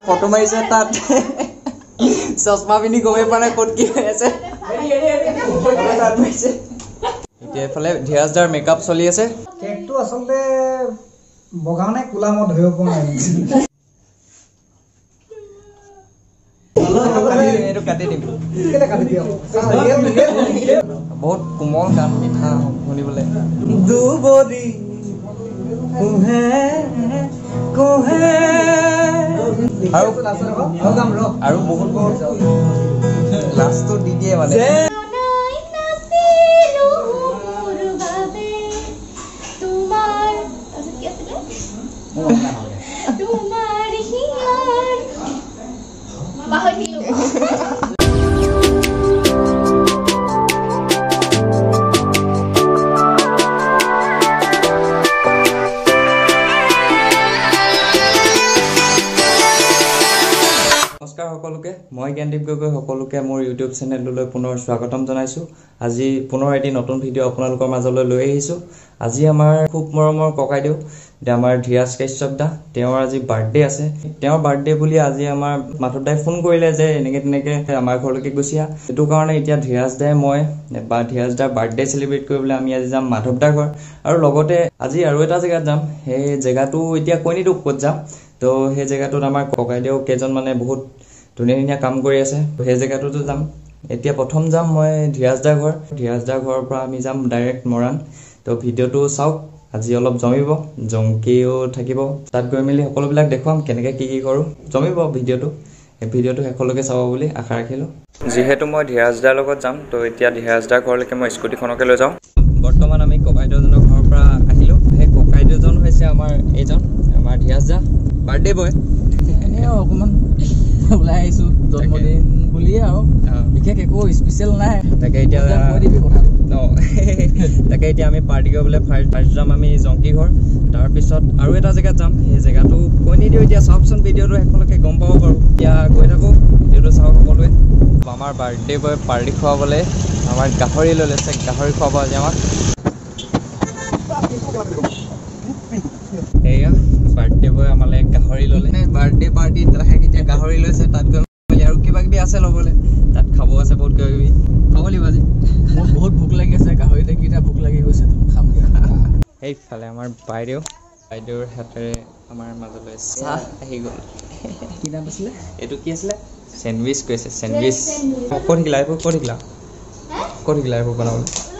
photo মাৰিছে তাত চশমা পিন্ধি গমে পোৱা নাই ক'ত কি হৈ আছে এতিয়া এফালে ধীৰাজদাৰ মেকআপ চলি আছে কেকটো আচলতে বগা নে কোলা মই ধৰিব পৰা নাই এইটো কাটি দিম বহুত কোমল গান মিঠা শুনিবলৈ দুবৰি আৰু বহুত বহুত লাষ্টটো দি দিয়ে মানে নমস্কাৰ সকলোকে মই জ্ঞানদীপ গগৈ সকলোকে মোৰ ইউটিউব চেনেললৈ পুনৰ স্বাগতম জনাইছো আজি পুনৰ এটি নতুন ভিডিঅ' আপোনালোকৰ মাজলৈ লৈ আহিছো আজি আমাৰ খুব মৰমৰ ককাইদেউ আমাৰ ধীৰাজ কাশ্যপ দা তেওঁৰ আজি বাৰ্থডে আছে তেওঁৰ বাৰ্থডে বুলি আজি আমাৰ মাধৱদাই ফোন কৰিলে যে এনেকে আমাৰ ঘৰলৈকে গুছিয়া এটো কাৰণে এতিয়া ধীৰাজ দাই মই বা ধীৰাজ দাৰ বাৰ্থডে সেলিব্ৰেট কৰিবলৈ আমি আজি যাম মাধৱদাৰ ঘৰ আৰু লগতে আজি আৰু এটা জেগাত যাম সেই জেগাটো এতিয়া কৈনিতো ক'ত যাম তো সেই জেগাটোত আমাৰ ককাইদেউ কেজন মানে বহুত ধুনীয়া কাম কৰি আছে সেই জেগাটোতো যাম এতিয়া প্ৰথম যাম মই ধীৰাজদাৰ ঘৰৰ পৰা আমি যাম ডাইৰেক্ট মৰাণ তো ভিডিঅ'টো চাওক আজি অলপ জমিব জংকিও থাকিব তাত গৈ মেলি সকলোবিলাক দেখুৱাম কেনেকৈ কি কৰোঁ জমিব ভিডিঅ'টো এই ভিডিঅ'টো শেষলৈকে চাব বুলি আশা ৰাখিলোঁ যিহেতু মই ধীৰাজদাৰ লগত যাম তো এতিয়া ধীৰাজদাৰ ঘৰলৈকে মই স্কুটিখনকে লৈ যাওঁ বৰ্তমান আমি ককাইদেউজনৰ ঘৰৰ পৰা আহিলোঁ সেই ককাইদেউজন হৈছে আমাৰ এইজন আমাৰ ধীৰাজদা বাৰ্থডে বয় এনেও অকণমান ওলাই আহিছোঁ জন্মদিন বুলিয়ে আৰু বিশেষ একো স্পেচিয়েল নাই তাকে এতিয়া কৈ দিবি কথাটো তাকে এতিয়া আমি পাৰ্টি কৰিবলৈ ফাৰ্ষ্ট যাম আমি জংকি ঘৰ তাৰপিছত আৰু এটা জেগাত যাম সেই জেগাটো কৈ নিদিওঁ এতিয়া চাওকচোন ভিডিঅ'টো শেষলৈকে গম পাব পাৰোঁ এতিয়া গৈ থাকোঁ ভিডিঅ'টো চাওক সকলোৱে আমাৰ বাৰ্থডে বয় পাৰ্টি খুৱাবলৈ আমাৰ গাহৰি লৈ লৈছে গাহৰি খুৱাব আজি আমাক এয়া বাৰ্থডে বয় আমালৈ গাহৰি ল'লে বাৰ্থডে পাৰ্টিত এতিয়া গাহৰি লৈছে তাত গৈ মেলি আৰু কিবা কিবি আছে ল'বলৈ তাত খাব আছে বহুত কিবা কিবি খাব লাগিব আজি মোৰ বহুত ভোক লাগি আছে গাহৰি দেখিটা ভোক লাগি গৈছে খামগৈ সেইফালে আমাৰ বাইদেউৰ হাতেৰে আমাৰ মাজলৈ চাহ আহি গ'ল কি নাম আছিলে এইটো কি আছিলে চেণ্ডউইচ কৈছে চেণ্ডউইচ ক'ত শিকিলা এইবোৰ বনাবলৈ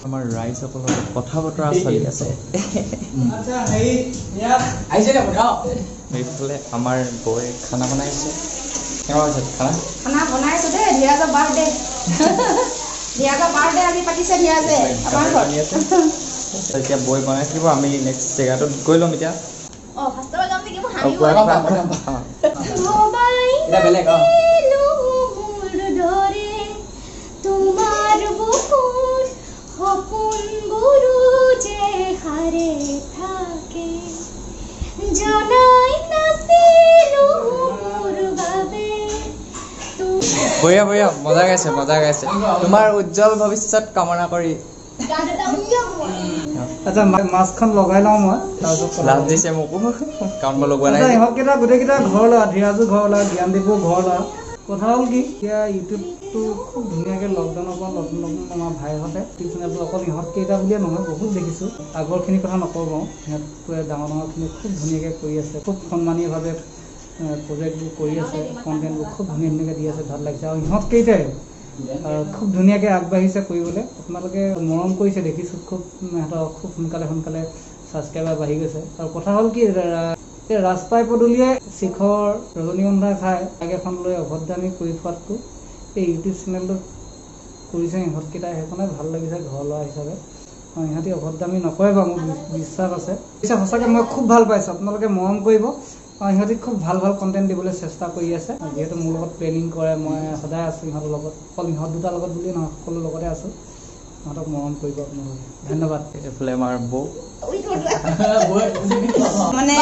আমাৰ ৰাইজসকলৰ লগত কথা বতৰা চলি আছে এইফালে আমাৰ বৌয়ে খানা বনাইছে খানা বনাইছো দেই ধীৰাজৰ বাৰ্থডে আজি পাতিছে ধীৰাজে আমাৰ ঘৰত এতিয়া বৈ বনাই থাকিব আমি নেক্সট জেগাটোত গৈ ল'ম এতিয়া বঢ়িয়া মজা গাইছে তোমাৰ উজ্জ্বল ভৱিষ্যত কামনা কৰি আচ্ছা মাছখন লগাই লওঁ মই লাভ দিছে মোকো কাৰণ মই লগোৱা নাই ইহঁতকেইটা গোটেইকেইটা ঘৰ লোৱা ধীৰাজো ঘৰ লোৱা জ্ঞানদীপো ঘৰ লোৱা কথা হ'ল কি এতিয়া ইউটিউবটো খুব ধুনীয়াকৈ লকডাউনৰ পৰা নতুন আমাৰ ভাইহঁতে ইউটিউব চেনেলটো অকল ইহঁতকেইটা বুলিয়ে নহয় বহুত দেখিছোঁ আগৰখিনি কথা নকওঁ বাৰু সিহঁতটোৱে ডাঙৰখিনি খুব ধুনীয়াকৈ কৰি আছে খুব সন্মানীয়ভাৱে প্ৰজেক্টবোৰ কৰি আছে কণ্টেণ্টবোৰ খুব ধুনীয়াকৈ দি আছে ভাল লাগিছে আৰু ইহঁতকেইটাই খুব ধুনীয়াকৈ আগবাঢ়িছে কৰিবলৈ আপোনালোকে মৰম কৰিছে দেখিছোঁ খুব সিহঁতক খুব সোনকালে ছাবস্ক্ৰাইবাৰ বাঢ়ি গৈছে আৰু কথা হ'ল কি ৰাজপাই পদূলিয়ে শিখৰ ৰজনীগন্ধা খাই আগেখন লৈ অভদ্ৰামী কৰি থোৱাতকৈ এই ইউটিউব চেনেলটো কৰিছে ইহঁতকেইটাই সেইখনে ভাল লাগিছে ঘৰ লোৱা হিচাপে ইহঁতি অভদ্ৰামী নকৰে বাৰু মোৰ বিশ্বাস আছে সঁচাকৈ মই খুব ভাল পাইছোঁ আপোনালোকে মৰম কৰিব ইহঁতি খুব ভাল কণ্টেণ্ট দিবলৈ চেষ্টা কৰি আছে যিহেতু মোৰ লগত প্লেনিং কৰে মই সদায় আছোঁ ইহঁতৰ লগত অকল ইহঁত দুটাৰ লগত বুলিয়ে নহয় সকলো লগতে আছোঁ ইহঁতক মৰম কৰিব আপোনালোকে ধন্যবাদ এইফালে আমাৰ বৌ মানে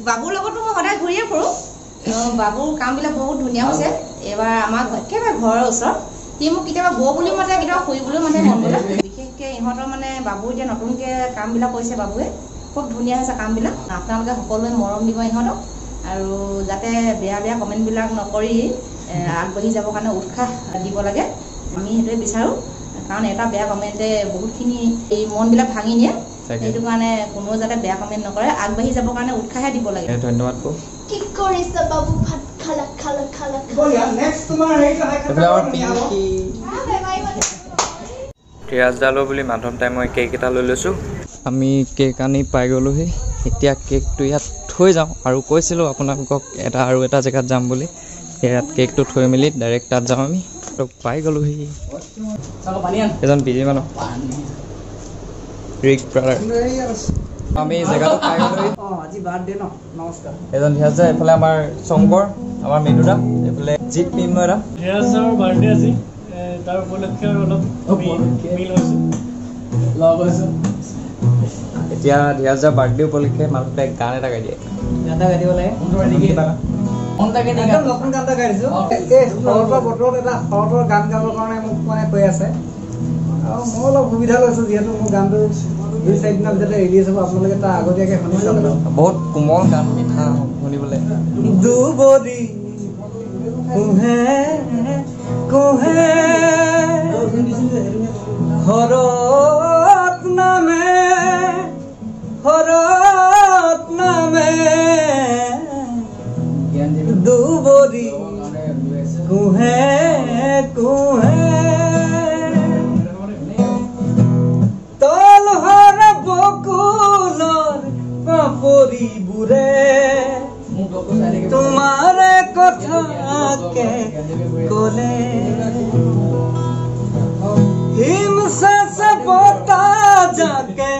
বাবুৰ লগতো মই সদায় ঘূৰিয়ে ফুৰোঁ বাবুৰ কামবিলাক বহুত ধুনীয়া হৈছে এইবাৰ আমাৰ একেবাৰে ঘৰৰ ওচৰত সি মোক কেতিয়াবা বৌ বুলি মাতে কেতিয়াবা খুৰী বুলি মাতে মন গ'লে বিশেষকৈ ইহঁতৰ মানে বাবু এতিয়া নতুনকৈ কামবিলাক কৰিছে বাবুৱে খুব ধুনীয়া হৈছে কামবিলাক আপোনালোকে সকলোৱে মৰম দিব ইহঁতক আৰু যাতে বেয়া বেয়া কমেণ্টবিলাক নকৰি আগবাঢ়ি যাবৰ কাৰণে উৎসাহ দিব লাগে আমি সেইটোৱে বিচাৰোঁ কাৰণ এটা বেয়া কমেণ্টে বহুতখিনি এই মনবিলাক ভাঙি নিয়ে সেইটো কাৰণে কোনো যাতে বেয়া কমেণ্ট নকৰে আগবাঢ়ি যাবৰ কাৰণে উৎসাহে দিব লাগে ধন্যবাদ কি কৰিছে বাবু ভাত খালা খালা খালা নেক্সট তোমাৰ হেৰিটো ৰাজদালো বুলি মাধৱ তাই মই কেক এটা লৈ লৈছোঁ আমি কেক আনি পাই গ'লোহি এতিয়া কেকটো ইয়াত থৈ যাওঁ আৰু কৈছিলোঁ আপোনালোকক আৰু এটা জেগাত যাম বুলি ইয়াত কেকটো থৈ মেলি ডাইৰেক্ট তাত যাওঁ আমি পাই গ'লোহি এজন বিজি মানুহ ৰিক ব্ৰাদাৰ আমি জেগাটো পাই গ'লোহি আজি বাৰ্থডে ন নমস্কাৰ এজন ধিয়াজ দা এইফালে আমাৰ শংকৰ আমাৰ মৃদুদা এইফালে জিত মিম এটা ধিয়াজৰ বাৰ্থডে আজি তাৰ উপলক্ষে অলপ মিল হৈছে লগ হৈছোঁ এতিয়া ধিয়াজৰ বাৰ্থডে উপলক্ষে মানুহটোৱে গান এটা গাই দিয়ে গান এটা গাই দিব লাগে একদম নতুন গান এটা গাই দিছোঁ এই শৰতৰ বতৰত এটা শৰতৰ গান গাবৰ কাৰণে মোক মানে কৈ আছে আৰু মই অলপ সুবিধা লৈছোঁ যিহেতু মোৰ গানটো 2-4 দিনৰ ভিতৰতে ৰিলিজ হ'ব আপোনালোকে তাৰ আগতীয়াকৈ শুনি চাব বহুত কোমল গান মিঠা শুনিবলৈ দুবৰি কুহে কুহে হৰত নামে দুবৰি কুহে কুহে তলহৰ বকুলৰ পাপৰিবোৰে তোমাৰে কথাকে ক'লে হিমচেচ বতাহ যাকে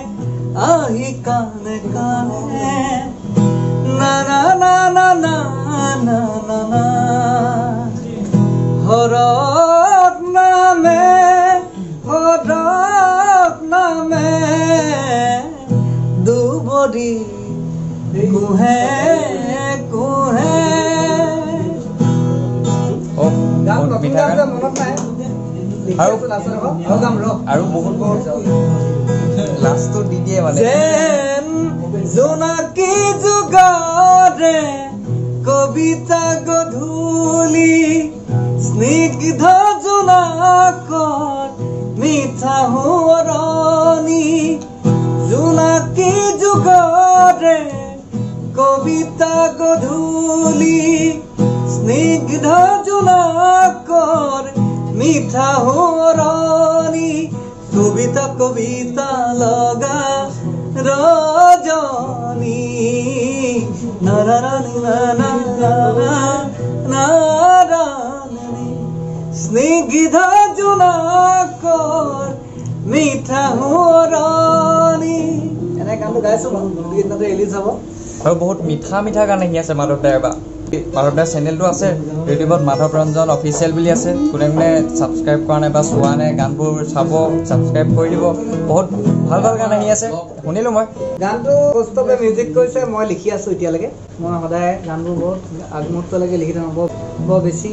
আহি কাণে কাণে না না না না না না না না হৰত নামে দুবৰি কুহে কুহে মিঠা গান আৰু বহুত লাষ্টটো দি দিয়ে মানে যেন জোনাকী যুগৰে কবিতা গধূলি স্নিগ্ধ জোনাকৰ মিঠা সোঁৱৰণি জোনাকী যুগৰে কবিতা গধূলি স্নিগ্ধ জোনাকৰ মিঠা সোঁৱৰণি কবিতা কবিতা লগা ৰজনী নাৰায়ণী নাৰায়ণী স্নিগ্ধ জোনাকৰ মিঠা সোঁৱৰণি এনে গানটো গাইছোঁ গীতটো ৰিলিজ হ'ব আৰু বহুত মিঠা মিঠা গান আহি আছে মাধৱ দাৰ বা মাধৱ দাৰ চেনেলটো আছে ইউটিউবত মাধৱ ৰঞ্জন অফিচিয়েল বুলি আছে কোনে কোনে ছাবস্ক্ৰাইব কৰা নাই বা চোৱা নাই গানবোৰ চাব ছাবস্ক্ৰাইব কৰি দিব বহুত ভাল ভাল গান আহি আছে শুনিলোঁ মই গানটো কষ্টকে মিউজিক কৰিছে মই লিখি আছোঁ এতিয়ালৈকে মই সদায় গানবোৰ বহুত আগমুহূৰ্তলৈকে লিখি থাকোঁ বৰ বেছি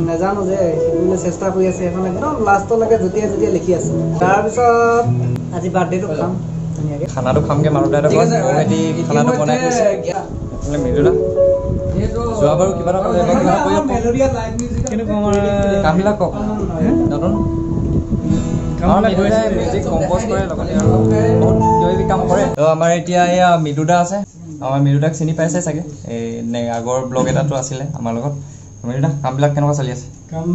নাজানো যে শিকিবলৈ চেষ্টা কৰি আছে সেইখন একদম লাষ্টলৈকে যেতিয়া যেতিয়া লিখি আছোঁ তাৰপিছত আজি বাৰ্থডেটো খাম ধুনীয়াকৈ খানাটো খামগৈ মাধৱ দাৰ সিহঁতি খানাটো বনাই থৈছে মৃদুদা যোৱা বাৰু কিবা এটা কামবিলাক কওক নতুন মিউজিক কম্প'জ কৰে লগতে আৰু বহুত কিবা কাম কৰে আমাৰ এতিয়া এয়া মৃদুদা আছে আমাৰ মৃদুদাক চিনি পাইছে চাগে এই আগৰ ব্লগ এটাতো আছিলে আমাৰ লগত মৃদুদা কামবিলাক কেনেকুৱা চলি আছে কাম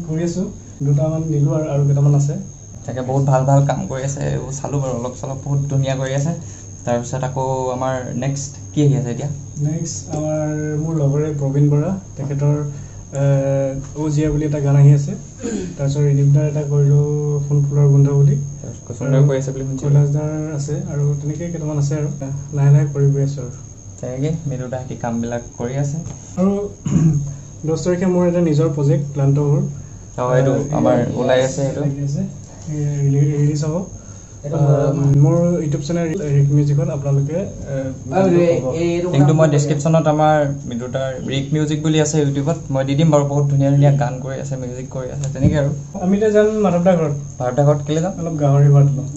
কৰি আছোঁ দুটামান নিলোঁ আৰু কেইটামান আছে তাকে বহুত ভাল ভাল কাম কৰি আছে এইবোৰ চালোঁ বাৰু অলপ চলপ বহুত ধুনীয়া কৰি আছে তাৰপিছত আকৌ আমাৰ নেক্সট কি আহি আছে এতিয়া নেক্সট আমাৰ মোৰ লগৰে প্ৰবীণ বৰা তেখেতৰ অজিয়া বুলি এটা গান আহি আছে তাৰপিছত ৰিদিমদাৰ এটা কৰিলোঁ সোণ ফুলৰ গোন্ধ বুলি কৰি আছে বুলি শুনিছোঁ কৈলাশদাৰ আছে আৰু তেনেকৈ কেইটামান আছে আৰু লাহে লাহে কৰি গৈ আছোঁ আৰু তেনেকৈ মৃদুদা সিহঁতি কামবিলাক কৰি আছে আৰু 10 তাৰিখে মোৰ এটা নিজৰ প্ৰজেক্ট ক্লান্তভোৰ এইটো আমাৰ ওলাই আছে সেইটো ৰিলিজ হ'ব মোৰ ইউটিউব চেনেল ৰিক মিউজিকত আপোনালোকে লিংকটো মই ডেছক্ৰিপশ্যনত আমাৰ দুটাৰ ৰিক মিউজিক বুলি আছে ইউটিউবত মই দি দিম বাৰু বহুত ধুনীয়া ধুনীয়া গান কৰি আছে মিউজিক কৰি আছে তেনেকৈ আৰু আমি এতিয়া যাম মাধৱদা ঘৰত কেলৈ যাম অলপ গাহৰি ভাত লওঁ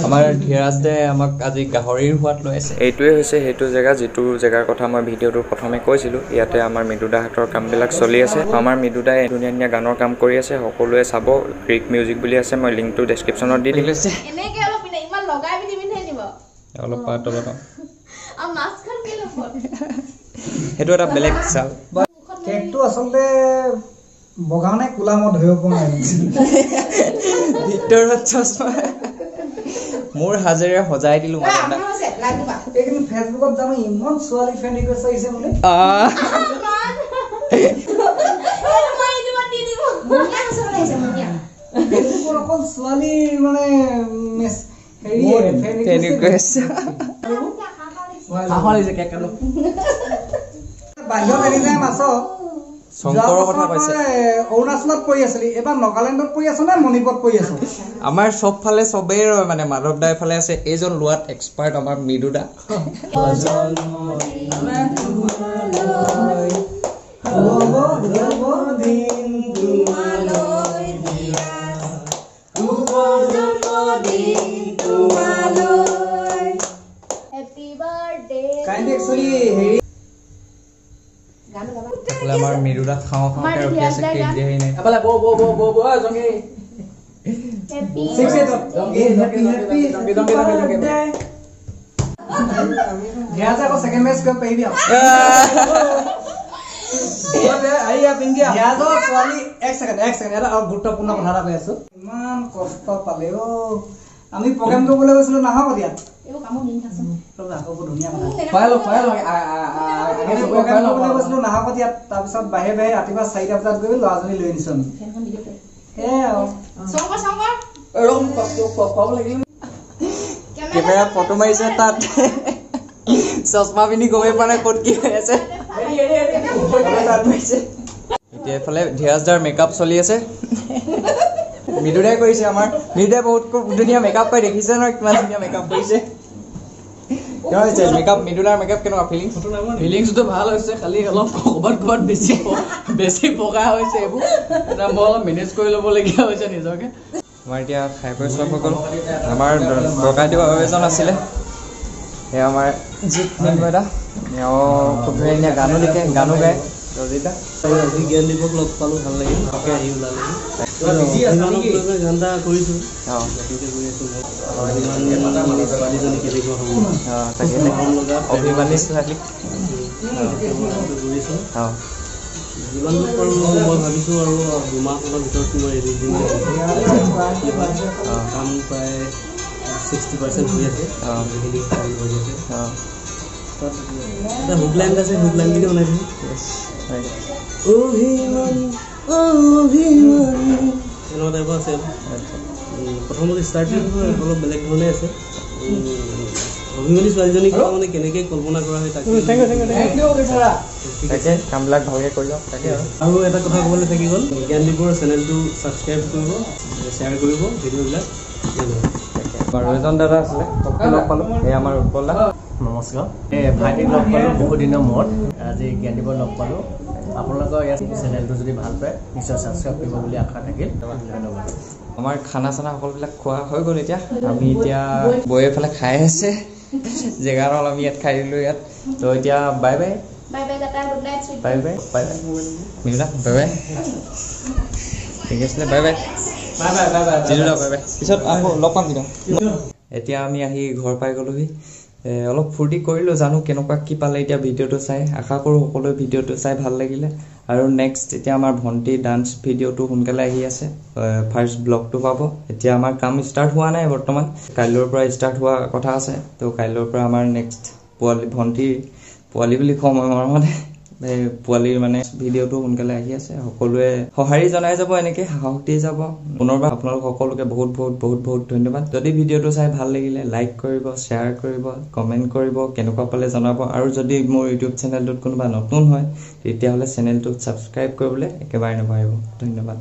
আমাৰ ধীৰাজ দে আমাক আজি গাহৰিৰ সোৱাদ লৈ আছে এইটোৱে হৈছে সেইটো জেগা যিটো জেগাৰ কথা মই ভিডিঅ'টোৰ প্ৰথমে কৈছিলোঁ ইয়াতে আমাৰ মৃদুদাহঁতৰ কামবিলাক চলি আছে আমাৰ মৃদুদাই ধুনীয়া ধুনীয়া গানৰ কাম কৰি আছে সকলোৱে চাব ৰিক মিউজিক বুলি আছে মই লিংকটো ডেছক্ৰিপশ্যনত দি দিম এনেকে অলপ ইমান লগাই পিনি পিন্ধাই দিব অলপ পাত তলত আৰু মাছখন কি ল'ব সেইটো এটা বেলেগ চাল কেকটো আচলতে বগা নে কোলা মই ধৰিব পৰা নাই ভিতৰত চশমা মোৰ হাজেৰে সজাই দিলোঁ এইখিনি ফেচবুকত জানো ইমান ছোৱালী ফ্ৰেণ্ড ৰিকুৱেষ্ট আহিছে বোলে ফেচবুকত অকল ছোৱালী মানে বাহিৰত এৰি যায় মাছক শংকৰৰ কথা কৈছে অৰুণাচলত পৰি আছিলি এবাৰ নাগালেণ্ডত পৰি আছ নে মণিপুৰত পৰি আছ আমাৰ চবফালে চবেই ৰয় মানে মাধৱদা এফালে আছে এইজন লোৱাত এক্সপাৰ্ট আমাৰ মৃদুদা আমাৰ মৃদুদা খাওঁ খাওঁকে ৰখি আছে কেক দিয়াহি নাই গুৰুত্বপূৰ্ণ কথা এটা কৈ আছো ইমান কষ্ট পালে আমি প্ৰগ্ৰেম কৰিবলৈ গৈছিলো নাহক ইয়াত তাৰপিছত বাহিৰে বাহিৰে ৰাতিপুৱা 4টা বজাত গৈ ল'ৰাজনী লৈ আনিছো কেমেৰা ফটো মাৰিছে তাত চশমা পিন্ধি গমেই পোৱা নাই ক'ত কি হৈ আছে এতিয়া এইফালে ধীৰাজদাৰ মেকআপ চলি আছে মৃদুদাই কৰিছে আমাৰ মৃদুদাই বহুত ধুনীয়া মেকআপ কৰি দেখিছে নহয় কিমান ধুনীয়া মেকআপ কৰিছে মৃদুদাৰ মেকআপ কেনেকুৱা ফিলিংছটো ভাল হৈছে খালি অলপ ক'ৰবাত বেছি পকা হৈছে এইবোৰ মই অলপ মেনেজ কৰি ল'বলগীয়া হৈছে নিজকে আমাৰ এতিয়া খাই কৰি চব হৈ গ'ল আমাৰ ককাইদেউ আৰু এজন আছিলে সেয়া আমাৰ জিত নিৰ্মাতা তেওঁ খুব ধুনীয়া গানো লিখে গানো গায় ৰজিতা জ্ঞানদীপক লগ পালোঁ ভাল লাগিল তাকে আহি ওলালেহি গান এটা কৰিছোঁ ছোৱালীজনী কেনেকুৱা হ'ব তাকে অভিমানী ছোৱালী কৰিছোঁ যিমান দূৰ পাৰোঁ মই ভাবিছোঁ আৰু 2 মাহৰ ভিতৰত মই এৰি দিম কাম প্ৰায় 60% হৈ আছে যিখিনি কাম হৈ আছে তাত এটা হুকলাইন আছে হুকলাইনখিনি বনাই দিছোঁ অভিমানী এনেকুৱা টাইপৰ আছে প্ৰথমতে ষ্টাৰ্টিং অলপ বেলেগ ধৰণে আছে অভিমানী ছোৱালীজনীক মানে কেনেকৈ কল্পনা কৰা হয় তাকে কামবিলাক ভালকৈ কৰি লওক তাকে আৰু এটা কথা ক'বলৈ থাকি গ'ল জ্ঞানদীপৰ চেনেলটো ছাবস্ক্ৰাইব কৰিব শ্বেয়াৰ কৰিব ভিডিঅ'বিলাক আৰু এজন দাদা আছিলে লগ পালোঁ এই আমাৰ উৎপল দা নমস্কাৰ ভাইটিক লগ পালোঁ বহুত দিনৰ মূৰত আজি জ্ঞানদীপক লগ পালোঁ আপোনালোকৰ ইয়াত চেনেলটো যদি ভাল পায় নিশ্চয় ছাবস্ক্ৰাইব কৰিব বুলি আশা থাকিল ধন্যবাদ আমাৰ খানা চানা সকলোবিলাক খোৱা হৈ গ'ল এতিয়া আমি এতিয়া বৈ এফালে খাই আছে জেগাৰ হ'ল আমি ইয়াত খাই দিলোঁ ইয়াত তো এতিয়া bye bye bye bye bye bye মিলা বাই বাই ঠিক আছিলে বাই বাই জিনুদা বাই বাই পিছত আকৌ লগ পাম কিন্তু এতিয়া আমি আহি ঘৰ পাই গ'লোহি অলপ ফূৰ্তি কৰিলোঁ জানো কেনেকুৱা কি পালে এতিয়া ভিডিঅ'টো চাই আশা কৰোঁ সকলোৱে ভিডিঅ'টো চাই ভাল লাগিলে আৰু নেক্সট এতিয়া আমাৰ ভণ্টি ডান্স ভিডিঅ'টো সোনকালে আহি আছে ফাৰ্ষ্ট ব্লগটো পাব এতিয়া আমাৰ কাম ষ্টাৰ্ট হোৱা নাই বৰ্তমান কাইলৈৰ পৰা ষ্টাৰ্ট হোৱা কথা আছে তো কাইলৈৰ পৰা আমাৰ নেক্সট ভণ্টিৰ পোৱালি বুলি কওঁ মই মৰমতে পোৱালিৰ মানে ভিডিঅ'টো সোনকালে আহি আছে সকলোৱে সঁহাৰি জনাই যাব এনেকৈ সাহস দি যাব পুনৰবাৰ আপোনালোক সকলোকে বহুত বহুত বহুত বহুত ধন্যবাদ যদি ভিডিঅ'টো চাই ভাল লাগিলে লাইক কৰিব শ্বেয়াৰ কৰিব কমেণ্ট কৰিব কেনেকুৱা পালে জনাব আৰু যদি মোৰ ইউটিউব চেনেলটোত কোনোবা নতুন হয় তেতিয়াহ'লে চেনেলটোত ছাবস্ক্ৰাইব কৰিবলৈ একেবাৰে নাপাহৰিব ধন্যবাদ